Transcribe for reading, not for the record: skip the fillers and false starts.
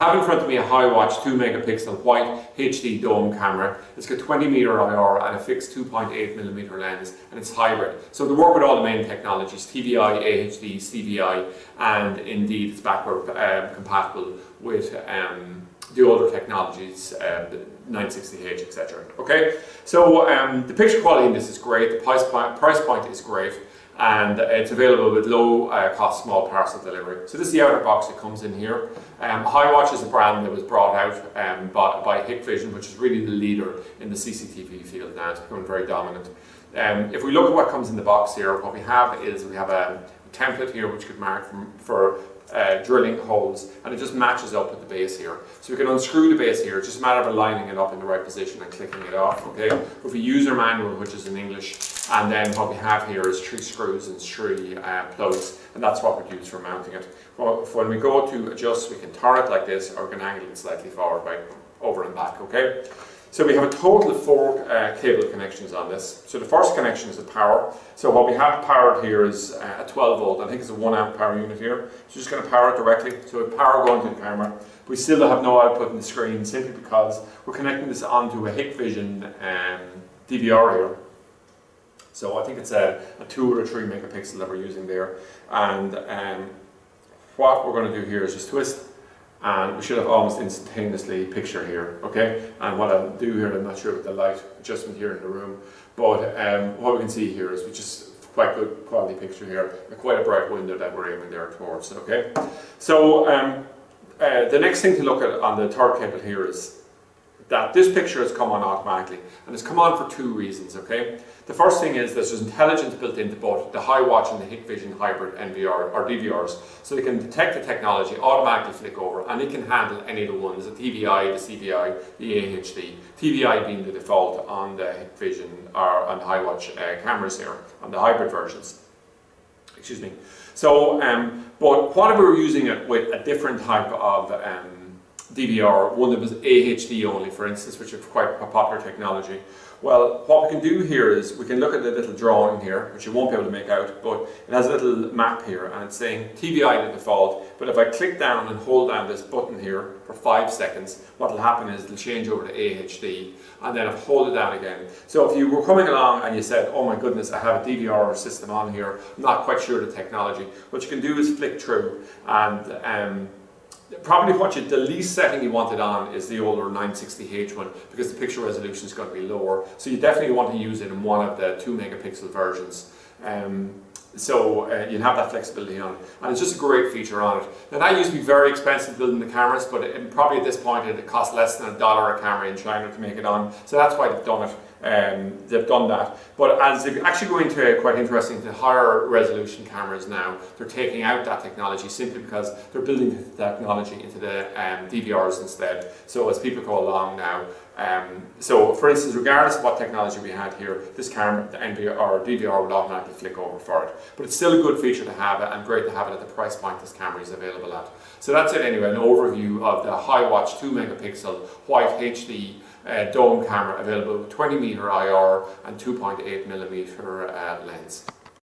have in front of me a HiWatch 2 megapixel white HD dome camera. It's got 20 meter IR and a fixed 2.8mm lens, and it's hybrid. So they work with all the main technologies, TVI, AHD, CVI, and indeed it's backward compatible with the older technologies, the 960H, etc. Okay, so the picture quality in this is great, the price point is great, and it's available with low cost small parcel delivery. So this is the outer box that comes in here. HiWatch is a brand that was brought out by Hikvision, which is really the leader in the CCTV field now. It's becoming very dominant. If we look at what comes in the box here, what we have is we have a template here which could mark for drilling holes, and it just matches up with the base here. So we can unscrew the base here, it's just a matter of aligning it up in the right position and clicking it off, okay? With a user manual, which is in English, and then what we have here is 3 screws and 3 plugs, and that's what we use for mounting it. When we go to adjust, we can turn it like this, or we can angle it slightly forward by over and back, okay? So we have a total of 4 cable connections on this. So the first connection is the power. So what we have powered here is a 12 volt, I think it's a 1 amp power unit here. So just going to power it directly. So we power going to the camera. We still have no output in the screen simply because we're connecting this onto a Hikvision DVR here. So I think it's a 2 or 3 megapixel that we're using there. And what we're going to do here is just twist, and we should have almost instantaneously picture here, okay? And what I'll do here, I'm not sure with the light adjustment here in the room, but what we can see here is we just quite good quality picture here, quite a bright window that we're aiming there towards, okay? So the next thing to look at on the third cable here is that this picture has come on automatically, and it's come on for 2 reasons, okay? The first thing is there's intelligence built into both the HiWatch and the Hikvision hybrid NVR or DVRs, so they can detect the technology, automatically flick over, and it can handle any of the ones, the TVI, the CVI, the AHD, TVI being the default on the Hikvision or on the HiWatch cameras here, on the hybrid versions. Excuse me. So, but what if we were using it with a different type of DVR, one that was AHD only, for instance, which is quite a popular technology? Well, what we can do here is we can look at the little drawing here, which you won't be able to make out, but it has a little map here, and it's saying TVI the default. But if I click down and hold down this button here for 5 seconds, what will happen is it'll change over to AHD, and then I'll hold it down again. So if you were coming along and you said, oh my goodness, I have a DVR system on here, I'm not quite sure the technology, what you can do is flick through, and probably the least setting you want it on is the older 960H one, because the picture resolution is going to be lower. So you definitely want to use it in one of the 2 megapixel versions. So you'll have that flexibility on it, and it's just a great feature on it. Now that used to be very expensive building the cameras, but probably at this point it costs less than $1 a camera in China to make it on. So that's why they've done it. They've done that. But as they actually go into, quite interesting, the higher resolution cameras now, they're taking out that technology simply because they're building the technology into the DVRs instead. So as people go along now, so for instance, regardless of what technology we had here, this camera, the NVR or DVR, would automatically flick over for it. But it's still a good feature to have it, and great to have it at the price point this camera is available at. So that's it anyway, an overview of the HiWatch 2 megapixel white HD dome camera available with 20 meter IR and 2.8mm lens.